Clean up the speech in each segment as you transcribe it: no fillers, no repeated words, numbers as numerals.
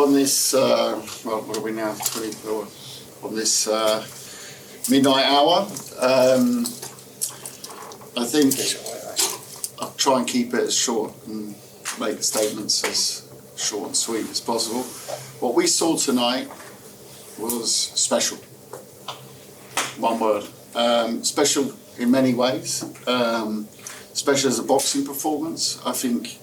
on this, what are we now, 24, on this midnight hour. I think I'll try and keep it as short and make the statements as short and sweet as possible. What we saw tonight was special. One word. Special in many ways. Special as a boxing performance. I think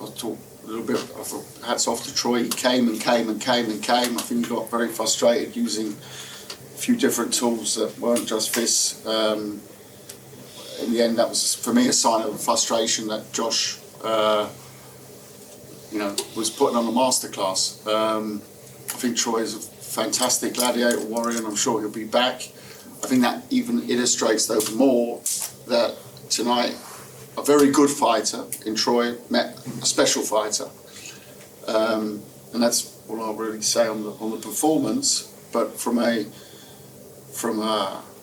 I'll talk a little bit. I thought hats off to Troy. He came and came and came and came. I think he got very frustrated using a few different tools that weren't just fists. In the end, that was for me a sign of frustration that Josh, was putting on a masterclass. I think Troy is a fantastic gladiator warrior, and I'm sure he'll be back. I think that even illustrates, though, more that tonight a very good fighter in Troy met a special fighter, and that's all I'll really say on the performance. But from a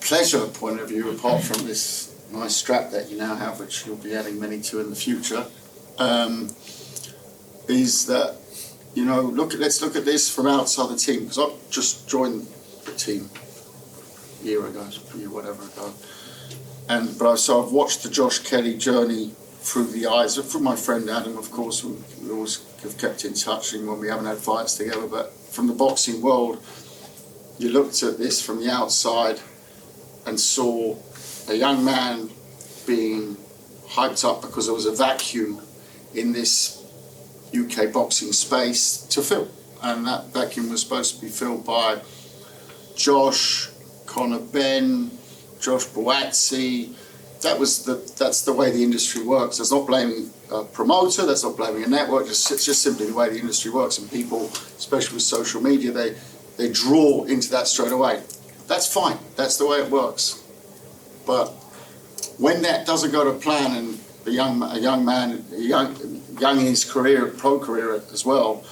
pleasure point of view, apart from this nice strap that you now have, which you'll be adding many to in the future, is that let's look at this from outside the team, because I've just joined the team a year ago, whatever ago. So I've watched the Josh Kelly journey through the eyes of, from my friend Adam, of course. We always have kept in touch when we haven't had fights together, but from the boxing world, you looked at this from the outside and saw a young man being hyped up because there was a vacuum in this UK boxing space to fill. And that vacuum was supposed to be filled by Josh, Conor Ben, Josh Boazzi. That's the way the industry works. That's not blaming a promoter, that's not blaming a network, it's just simply the way the industry works. And people, especially with social media, they draw into that straight away. That's fine, that's the way it works. But when that doesn't go to plan, and a young man in his career, pro career as well,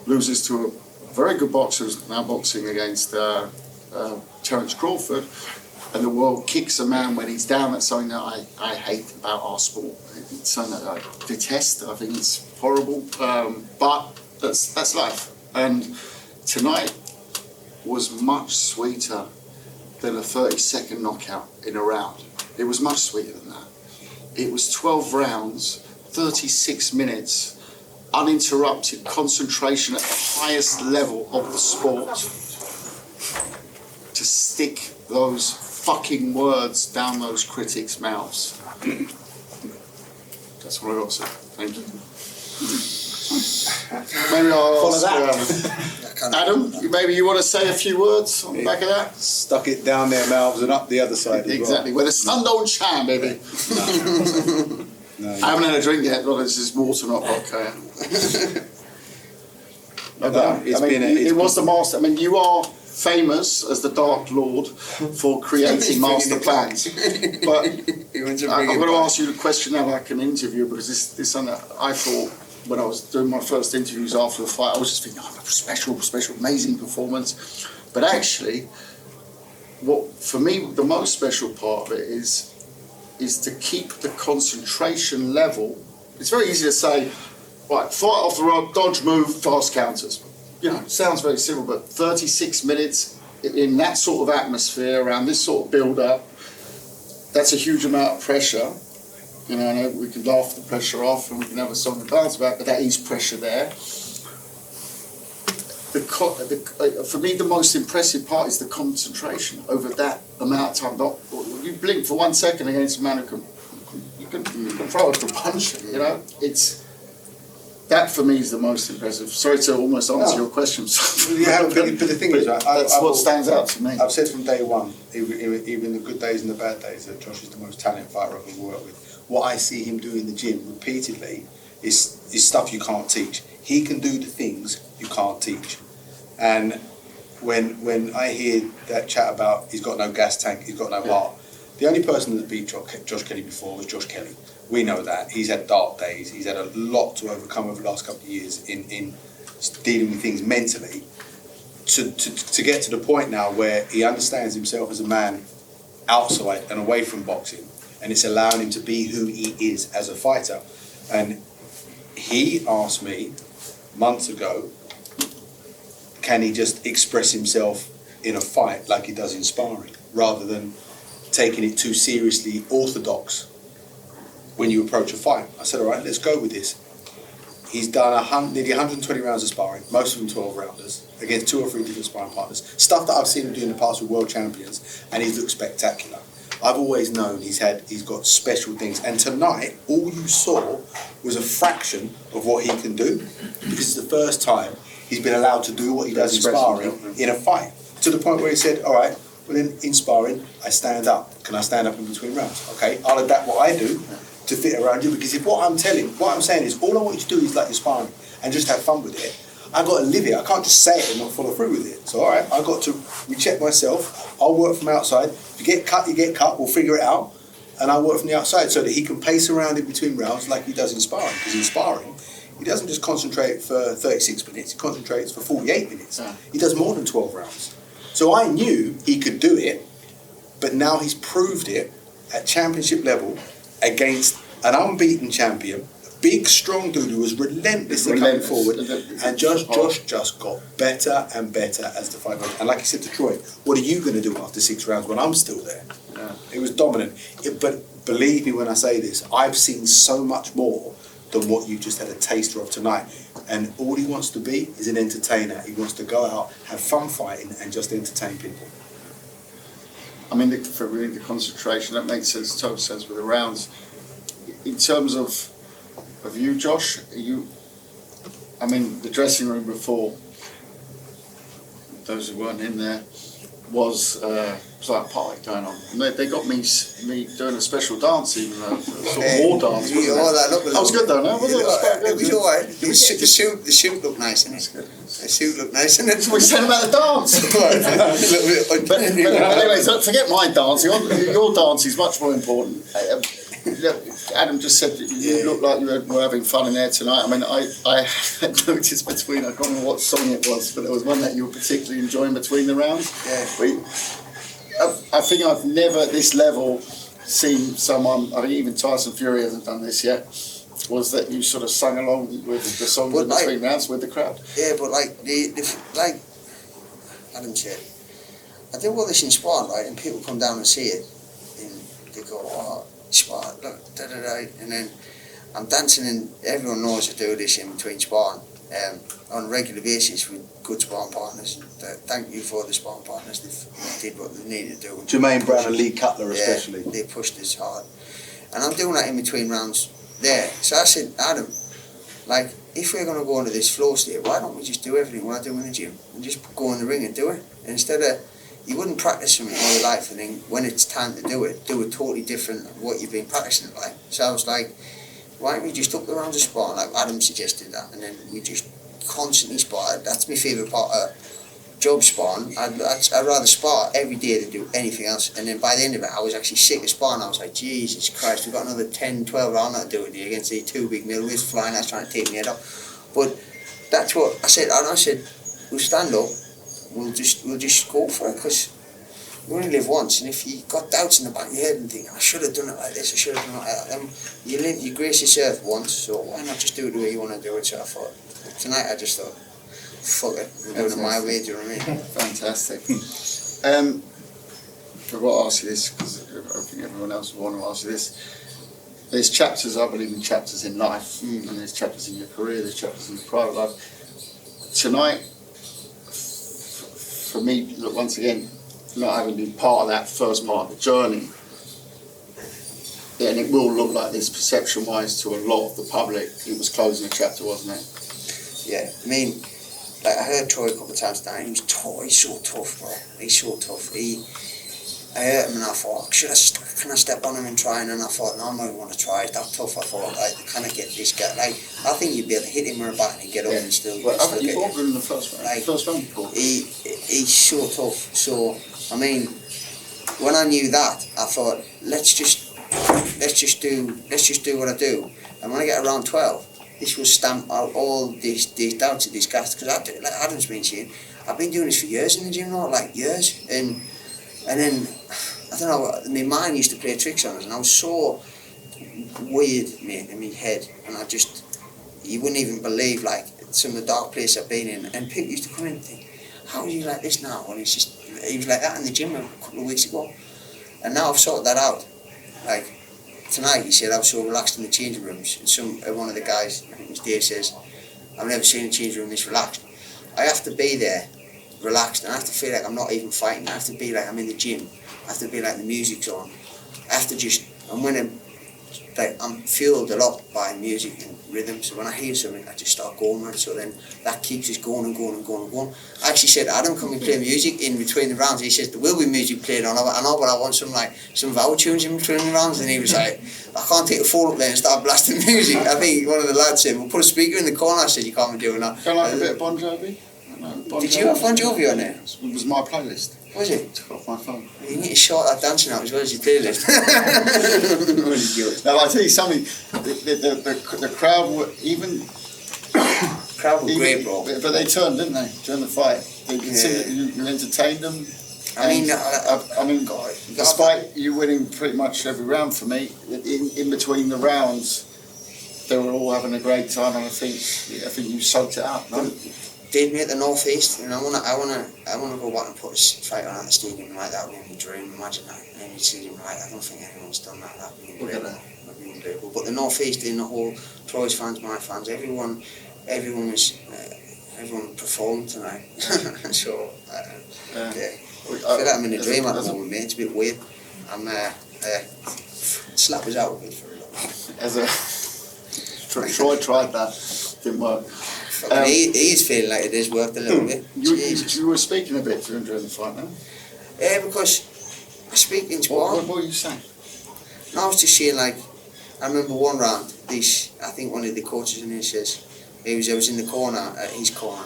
loses to a very good boxer who's now boxing against Terence Crawford, and the world kicks a man when he's down, that's something that I hate about our sport. It's something that I detest. I think it's horrible, but that's life. And tonight was much sweeter than a 30-second knockout in a round. It was much sweeter than that. It was 12 rounds, 36 minutes, uninterrupted concentration at the highest level of the sport to stick those fucking words down those critics' mouths. That's what I got to say. Thank you. Maybe I'll ask Adam, maybe you want to say a few words on the back of that? Stuck it down their mouths and up the other side as exactly, where the sun don't shine, baby. No. I haven't had a drink yet, but this is water, not vodka. It was the master. I mean, you are famous as the Dark Lord for creating master plans. But I'm going to ask you a question now like an interview, because this is something that I thought when I was doing my first interviews after the fight, I was just thinking, special, amazing performance. But actually, what for me the most special part of it is to keep the concentration level. It's very easy to say, right, fight off the rope, dodge, move, fast counters. It sounds very simple, but 36 minutes in that sort of atmosphere, around this sort of build-up, that's a huge amount of pressure. I know we can laugh the pressure off and we can have a song and dance about it, but that is pressure there. For me, the most impressive part is the concentration over that amount of time. You blink for 1 second against a man who can throw a punch. That for me is the most impressive. Sorry to almost answer your question. But the thing is, that's what stands out to me. I've said from day one, even the good days and the bad days, that Josh is the most talented fighter I've ever worked with. What I see him do in the gym repeatedly is stuff you can't teach. He can do the things you can't teach. And when I hear that chat about he's got no gas tank, he's got no heart, the only person that beat Josh Kelly before was Josh Kelly. We know that. He's had dark days. He's had a lot to overcome over the last couple of years in dealing with things mentally. To get to the point now where he understands himself as a man outside and away from boxing, and it's allowing him to be who he is as a fighter. And he asked me months ago, can he just express himself in a fight like he does in sparring, rather than taking it too seriously orthodox when you approach a fight? I said, all right, let's go with this. He's done nearly 120 rounds of sparring, most of them 12-rounders, against 2 or 3 different sparring partners. Stuff that I've seen him do in the past with world champions, and he's looked spectacular. I've always known he's got special things. And tonight, all you saw was a fraction of what he can do, because it's the first time he's been allowed to do what he does in sparring in a fight. To the point where he said, all right, well in sparring, I stand up. Can I stand up in between rounds? Okay, I'll adapt what I do to fit around you, because if what I'm saying is, all I want you to do is like your sparring and just have fun with it. I've got to live it. I can't just say it and not follow through with it. So all right, I've got to recheck myself. I'll work from outside. If you get cut, you get cut. We'll figure it out. And I'll work from the outside so that he can pace around in between rounds like he does in sparring. Because in sparring, he doesn't just concentrate for 36 minutes. He concentrates for 48 minutes. He does more than 12 rounds. So I knew he could do it, but now he's proved it at championship level against an unbeaten champion, a big, strong dude who was relentlessly coming forward. And Josh just got better and better as the fight went. And like I said to Troy, what are you going to do after 6 rounds when I'm still there? Yeah. It was dominant. But believe me when I say this, I've seen so much more than what you just had a taster of tonight. And all he wants to be is an entertainer. He wants to go out, have fun fighting, and just entertain people. I mean, for really the concentration, that makes sense, total sense with the rounds. In terms of you, Josh, I mean, the dressing room before, those who weren't in there, was like a party going on. And they got me doing a special dance, even a sort of war dance. That was good though, no? Was it? It was all right. The suit looked nice, didn't it? The suit looked nice, didn't it? What are you saying about the dance? but anyway, so forget my dance. Your dance is much more important. Adam just said that you looked like you were having fun in there tonight. I mean, I had noticed between, I can't remember what song it was, but there was one that you were particularly enjoying between the rounds. Yeah. I think I've never at this level seen someone, I think even Tyson Fury hasn't done this yet, was that you sort of sung along with the songs in between rounds with the crowd. Yeah, but like Adam said, I do all this in sparring, right, and people come down and see it, and they go, oh, sparring, look, da-da-da, and then I'm dancing, and everyone knows I do this in between sparring, on a regular basis with good sparring partners. Thank you for the sparring partners, they did what they needed to do. Jermaine Brown and Lee Cutler especially. They pushed us hard. And I'm doing that in between rounds there. So I said, Adam, like, if we're going to go into this flow state, why don't we just do everything what I do in the gym and just go in the ring and do it? And instead of, you wouldn't practice something all your life and then when it's time to do it totally different than what you've been practicing it like. So I was like, why don't we just up the rounds of sparring, like Adam suggested that, and then we just constantly spar. That's my favourite part of job sparring. I'd rather spar every day than do anything else. And then by the end of it, I was actually sick of sparring. I was like, Jesus Christ, we've got another 10, 12 rounds to do with you against these 2 big middleweights flying out trying to take me head off. But that's what I said. And I said, we'll stand up, we'll just go for it, because you only live once, and if you got doubts in the back of your head and think, I should have done it like this, I should have done it like that, then you grace yourself once, so why not just do it the way you want to do it? So I thought, tonight I just thought, fuck it, we're doing it my way, do you know what I mean? Fantastic. I've got to ask you this, because I think everyone else will want to ask you this. There's chapters, I believe in chapters in life, and there's chapters in your career, there's chapters in your private life. Tonight, for me, look, once again, not having been part of that first part of the journey, and it will look like this perception-wise to a lot of the public, it was closing a chapter, wasn't it? Yeah, I mean, like I heard Troy a couple of times tonight, he's so tough, bro, he's so tough. I heard him and I thought, can I step on him and try? And I thought, no, I'm not going to try, it's that tough. I thought, like, can I get this guy? Like, I think you'd be able to hit him in the back and he'd get up and still you fought him in the first round. Like, first round he's so tough. So, I mean, when I knew that, I thought, let's just do what I do. And when I get around 12, this will stamp out all these doubts of these guys, because like Adam's been saying, I've been doing this for years in the gym now, like years, and then I don't know, my mind used to play tricks on us, and I was so weird, mate, in my head, and you wouldn't even believe like some of the dark places I've been in, and people used to come in and think, how is he like this now? And it's just, he was like that in the gym a couple of weeks ago. And now I've sorted that out. Like, tonight he said I was so relaxed in the changing rooms. And one of the guys, I think it was Dave, says, I've never seen a changing room this relaxed. I have to be there, relaxed, and I have to feel like I'm not even fighting. I have to be like I'm in the gym. I have to be like the music's on. I have to just, and when I'm fueled a lot by music and rhythm, so when I hear something I just start going, man. So then that keeps us going and going and going and going. I actually said, Adam, can we play music in between the rounds? He says, there will be music played on. I know, but I want some vowel tunes in between the rounds. And he was like, I can't take the phone up there and start blasting music. I think one of the lads said, we'll put a speaker in the corner. I said, you can't be doing that. Kind of like a bit of Bon Jovi? Did you have Bon Jovi on there? It was my playlist. Was it? Took off my phone. You need to short that dancing out as well as your playlist. Now, I'll tell you something, the crowd were even... Crowd were great, bro. But they turned, didn't they, during the fight? You can see that you entertained them. I mean, God, despite you winning pretty much every round for me, in between the rounds, they were all having a great time, and I think you soaked it up, no? Did me at the North East, and I wanna go back and put a fight on at the stadium like that. Would be a dream. Imagine that in a stadium like that. I don't think anyone's done that. That'd be unbelievable. But the North East, in the whole, Troy's fans, my fans, everyone performed tonight. So yeah, I feel like I'm in a dream at the moment, mate. It's a bit weird. I'm slap us out a bit for a little. Troy tried that, didn't work. He's feeling like it has worked a little bit. You were speaking a bit during the fight, no? Yeah, because I speak in sport. What were you saying? No, I was just saying, like, I remember one round, I think one of the coaches in here says, I was in the corner, at his corner,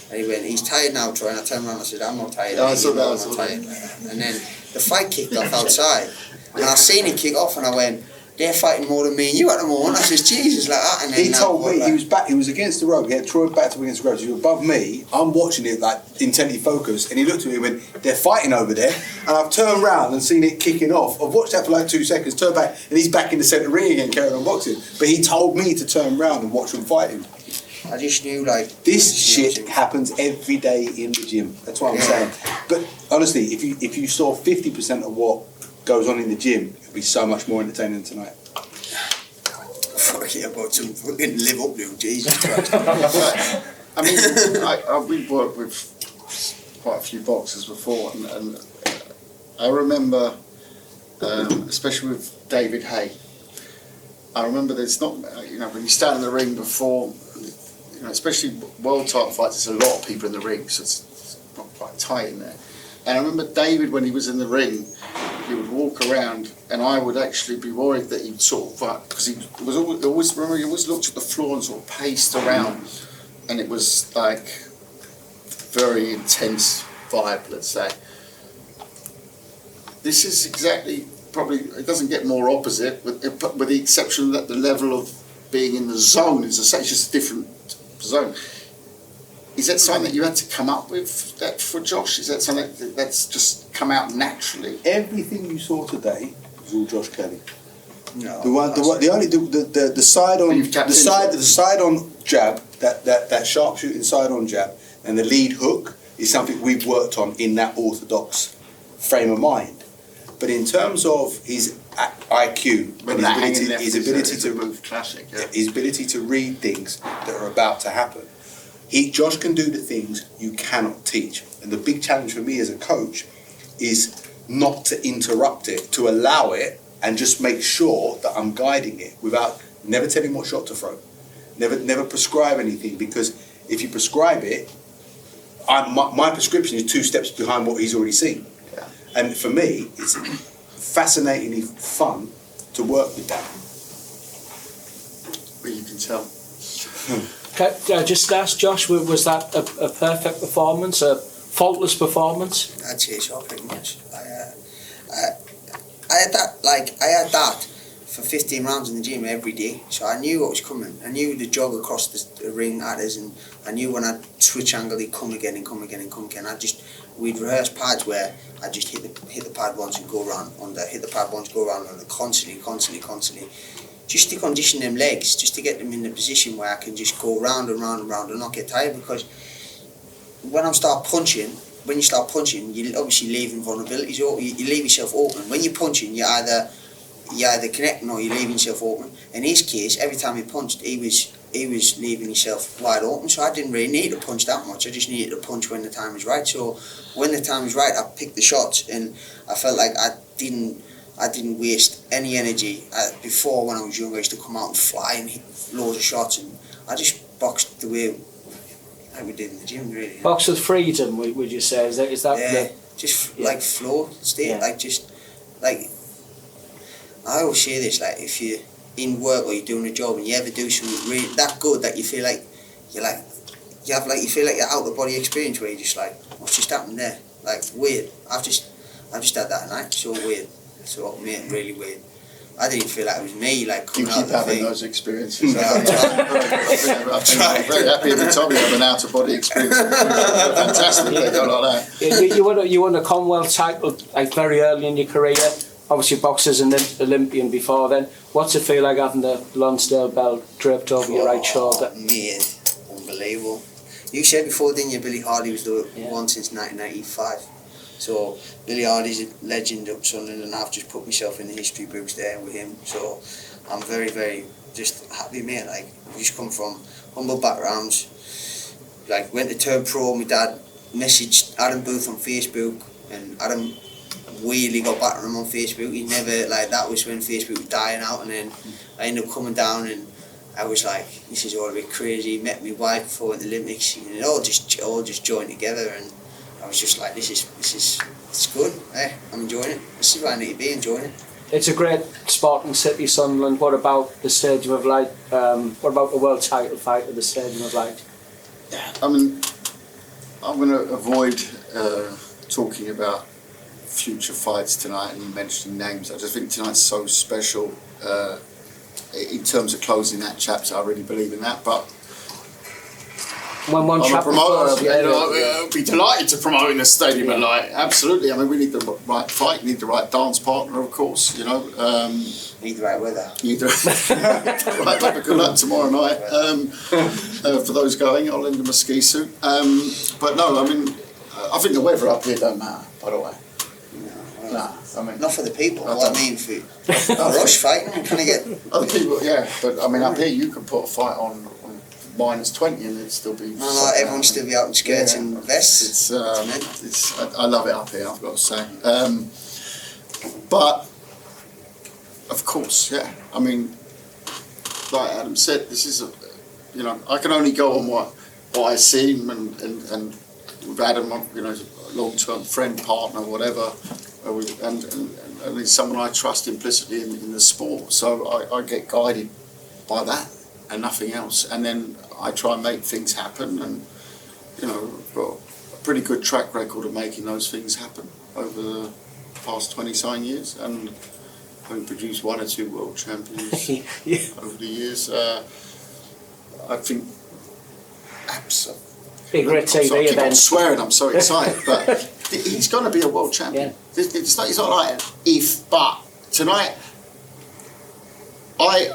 and he went, he's tired now, Troy, and I turned around and I said, I'm not tired. I saw that, I'm not tired. And then the fight kicked off outside, and I seen it kick off, and I went, they're fighting more than me and you at the moment. I says, Jesus, like that. And then he told me, he was against the rope. He had Troy backed up against the rope. So he was above me. I'm watching it like intently focused. And he looked at me and went, they're fighting over there. And I've turned round and seen it kicking off. I've watched that for like 2 seconds, turned back, and he's back in the centre ring again carrying on boxing. But he told me to turn round and watch them fighting. I just knew, like, this shit happens every day in the gym. That's what I'm saying. But honestly, if you saw 50% of what goes on in the gym, it'd be so much more entertaining than tonight. Fucking about some fucking live up now, Jesus Christ. I mean, we've worked with quite a few boxers before, and I remember, especially with David Hay, I remember there's not, when you stand in the ring before, especially world title fights, there's a lot of people in the ring, so it's not quite tight in there. And I remember David, when he was in the ring, he would walk around, and I would actually be worried that he'd sort of, because he always looked at the floor and sort of paced around, and it was like very intense vibe, let's say. This is exactly, probably, it doesn't get more opposite, with the exception that the level of being in the zone is it's just a different zone. Is that something that you had to come up with that for Josh? Is that something that's just come out naturally? Everything you saw today was all Josh Kelly. No. The side on jab, that sharpshooting side on jab, and the lead hook is something we've worked on in that orthodox frame of mind. But in terms of his IQ and his ability to read things that are about to happen, Josh can do the things you cannot teach. And the big challenge for me as a coach is not to interrupt it, to allow it, and just make sure that I'm guiding it without never telling what shot to throw. Never prescribe anything, because if you prescribe it, my prescription is 2 steps behind what he's already seen. Yeah. And for me, it's fascinatingly fun to work with that. Well, you can tell. Can I just ask Josh, was that a perfect performance, a faultless performance? I'd say so, pretty much. I had that for 15 rounds in the gym every day, so I knew what was coming. I knew the jog across the ring at us, and I knew when I'd switch angle he'd come again and come again and come again. We'd rehearse pads where I just hit the pad once and go around under, hit the pad once, go around under, constantly. Just to condition them legs, just to get them in a position where I can just go round and round and round and not get tired, because when I start punching, when you start punching, you're obviously leaving vulnerabilities, or you leave yourself open. When you're punching, you're either connecting or you're leaving yourself open. In his case, every time he punched, he was leaving himself wide open. So I didn't really need to punch that much. I just needed to punch when the time was right. So when the time was right, I picked the shots, and I felt like I didn't waste any energy. Before, when I was younger, I used to come out and fly and hit loads of shots, and I just boxed the way like we did in the gym, really. Box with freedom, would you say? Is that yeah, the, just yeah. like flow state, Yeah. like just like I always say this, like if you're in work or you're doing a job and you ever do something really that good that you feel like you feel like you're out of body experience where you're just like, what's just happened there? Like weird. I've just had that tonight. So weird. So what made it really weird. I didn't feel like it was me, like You coming out keep of the having thing. those experiences. Yeah, I'm very happy every time you have an out of body experience. Fantastic, they go like that. you won a Commonwealth title like very early in your career. Obviously, boxers and Olympian before then. What's it feel like having the Lonsdale belt draped over your right shoulder? Mate, unbelievable. You said before, didn't you, Billy Hardy was the Yeah. one since 1995. So Billy Hardy's a legend up Sunderland, and I've just put myself in the history books there with him. So I'm very, very just happy, mate. Like, we just come from humble backgrounds. Like, went to turn pro. My dad messaged Adam Booth on Facebook, and Adam really got back on him on Facebook. He never, like, that was when Facebook was dying out, and then I ended up coming down, and I was like, this is all a bit crazy. Met my wife before the Olympics, and it all just joined together, and I was just like, this is good. Hey, I'm enjoying it. This is where I need to be, enjoying it. It's a great sporting city, Sunderland. What about the Stadium of Light? What about the world title fight at the Stadium of Light? I mean, I'm going to avoid talking about future fights tonight and mentioning names. I just think tonight's so special in terms of closing that chapter. I really believe in that, but When one I'm a chapter promoter, closes, yeah, I'd be delighted to promote in the Stadium of Light. Absolutely. I mean, we need the right fight, need the right dance partner, of course, you know. Need the right weather. Need the right weather. Good luck tomorrow night. For those going, I'll lend them a ski suit. But no, I mean, I think the weather up here don't matter, by the way. Nah, I mean, Not for the people, I what I don't- mean for rush fighting. Can I get other people, yeah, but I mean, up here you could put a fight on -20 and it'd still be. no, everyone still be out in skirts and vests. I love it up here, I've got to say. But of course, yeah. I mean, like Adam said, this is I can only go on what I see, and with Adam, he's a long-term friend, partner, whatever, and he's someone I trust implicitly in the sport. So I get guided by that and nothing else, and then I try and make things happen, and I've got a pretty good track record of making those things happen over the past 20-something years, and having produced 1 or 2 world champions over the years. I think absolutely. Big Red TV I keep on event. swearing, I'm so excited, but he's going to be a world champion. Yeah. It's not like an if, but tonight, I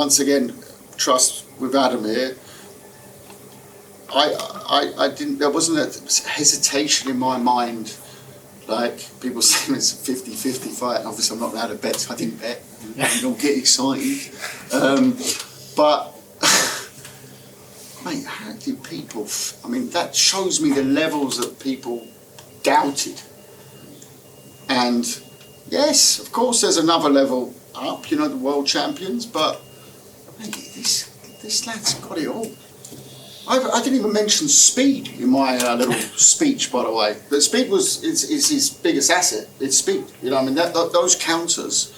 once again trust with Adam here. I didn't. There wasn't a hesitation in my mind. Like people saying it's a 50-50 fight. Obviously, I'm not allowed to bet, so I didn't bet. You don't get excited, but. Mate, how do people? I mean, that shows me the levels that people doubted. And yes, of course, there's another level up. The world champions. But mate, this lad's got it all. I didn't even mention speed in my little speech, by the way. But speed is his biggest asset. It's speed. I mean, those counters.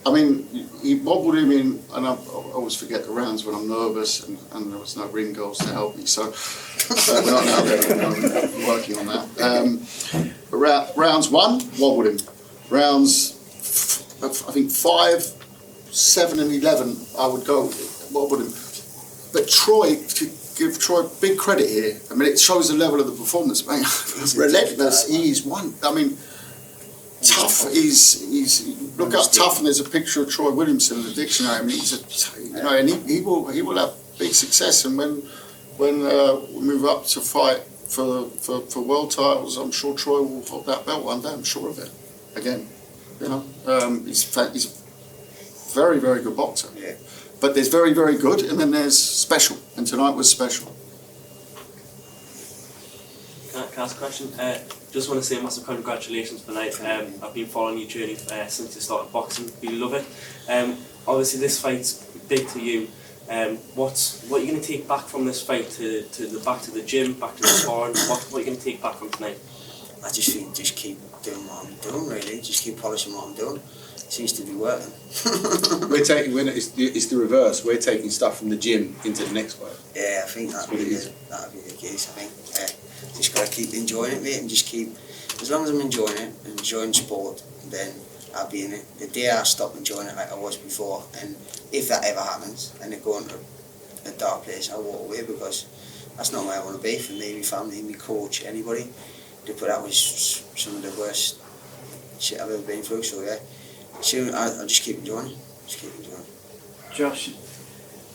I mean, he wobbled him in, and I always forget the rounds when I'm nervous, and there was no ring girls to help me, so we're not now I'm working on that. But rounds 1, wobbled him. Rounds, I think 5, 7 and 11, I would go, wobbled him. But Troy, to give Troy big credit here, I mean, it shows the level of the performance. Man, relentless, he's one. I mean, tough is look up tough, and there's a picture of Troy Williamson in the dictionary. I mean, and he will have big success. And when we move up to fight for world titles. I'm sure Troy will hold that belt one day. I'm sure of it. Again, you know, he's a very, very good boxer. Yeah. But there's very, very good, and then there's special, and tonight was special. Can I ask a question? Just want to say massive congratulations tonight. I've been following your journey since you started boxing. We love it. Obviously, this fight's big to you. What are you going to take back from this fight back to the gym, back to the sparring? What are you going to take back from tonight? I just think just keep doing what I'm doing, really. Just keep polishing what I'm doing. It seems to be working. It's the reverse. We're taking stuff from the gym into the next fight. Yeah, I think that'd be the case. I think just gotta keep enjoying it, mate, and just keep. As long as I'm enjoying it, and enjoying sport, then I'll be in it. The day I stop enjoying it like I was before, and if that ever happens, and it go into a dark place, I'll walk away, because that's not where I want to be. For me, my family, my coach, anybody, that was some of the worst shit I've ever been through. So yeah, soon I'll just keep enjoying it. Just keep enjoying it. Josh,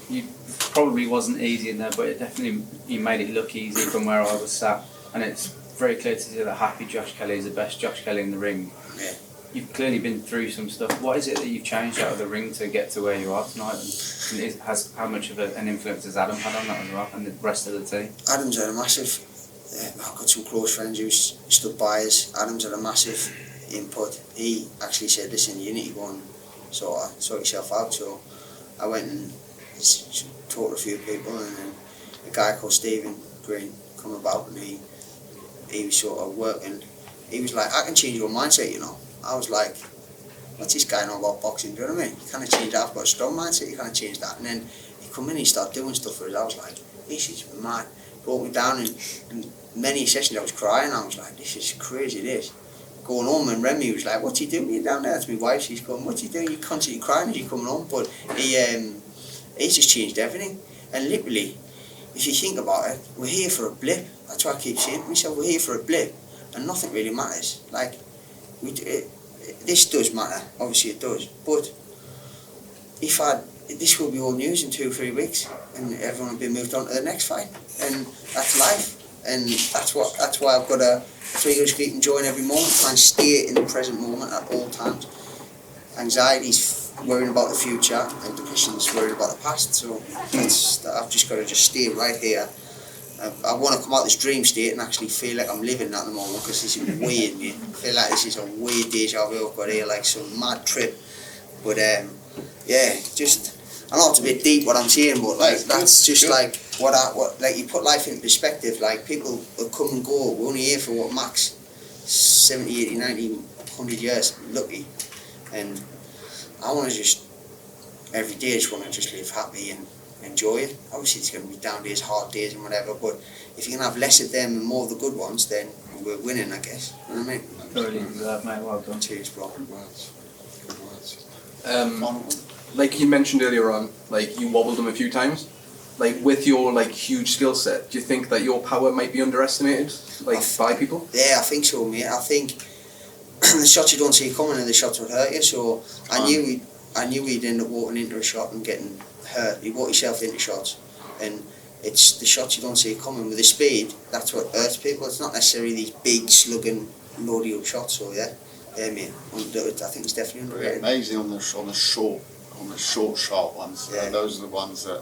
you probably wasn't easy in there, but it definitely you made it look easy from where I was sat, and it's very clear to see that happy Josh Kelly is the best Josh Kelly in the ring. Yeah. You've clearly been through some stuff. What is it that you've changed out of the ring to get to where you are tonight? And how much of an influence has Adam had on that as well, and the rest of the team? Adam's had a massive. I've got some close friends who stood by us. Adam's had a massive input. He actually said, "Listen, you need to go and sort yourself out." So I went and talked to a few people, and then a guy called Stephen Green come about, and he was sort of working. He was like, "I can change your mindset, you know." I was like, "What's this guy know about boxing?" Do you know what I mean? You can't change that. I've got a strong mindset. You can't change that. And then he come in, he started doing stuff for us. I was like, "This is mad." Brought me down, and many sessions I was crying. I was like, "This is crazy, this." Going home, and Remy was like, "What's he doing? You're down there." That's my wife. She's going, "What's he doing? You're constantly crying as you're coming home." But he's just changed everything. And literally, if you think about it, we're here for a blip. That's why I keep saying to myself, we're here for a blip, and nothing really matters. Like, this does matter, obviously it does. But this will be all news in 2 or 3 weeks, and everyone will be moved on to the next fight, and that's life. And that's why I've got to just keep enjoying every moment, try and stay in the present moment at all times. Anxiety's worrying about the future, and depression's worried about the past. So I've just got to just stay right here. I want to come out of this dream state and actually feel like I'm living at the moment, because this is weird, mate. I feel like this is a weird deja vu I've got here, like some mad trip. But yeah, just, I know it's a bit deep what I'm saying, but like that's just like what like you put life in perspective. Like, people will come and go. We're only here for what, max 70, 80, 90, 100 years, lucky. And I want to just every day just want to just live happy and enjoy it. Obviously it's going to be down days, hard days and whatever, but if you can have less of them and more of the good ones, then we're winning, I guess. You know what I mean? Brilliant, mate. Well done. Cheers, bro. Good words. Good words. Like you mentioned earlier on, like you wobbled them a few times. Like, with your like huge skill set, do you think that your power might be underestimated, like by people? Yeah, I think so, mate. I think the shots you don't see coming, and the shots would hurt you. So I knew we'd end up walking into a shot and getting hurt. You walk yourself into shots, and it's the shots you don't see coming with the speed. That's what hurts people. It's not necessarily these big slugging, loady up shots. So yeah, mate. I think it's definitely underrated. Amazing on the short, sharp ones. Yeah. Those are the ones that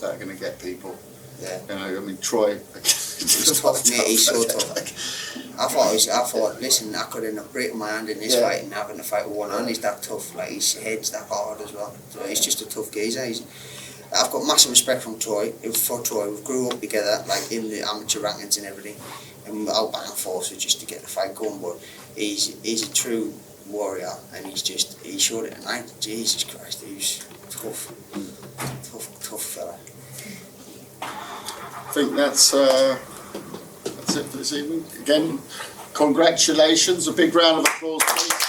are going to get people. Yeah. You know, I mean, Troy. He's tough, mate. He's so tough. I thought, listen, I could end up breaking my hand in this fight and having to fight with one hand. He's that tough. Like, his head's that hard as well. So he's just a tough geezer. I've got massive respect for Troy. We grew up together, like in the amateur rankings and everything, and we were out back and forth just to get the fight going. But he's a true warrior, and he showed it tonight. Jesus Christ, he's tough fella. I think that's it for this evening. Again, congratulations. A big round of applause, please.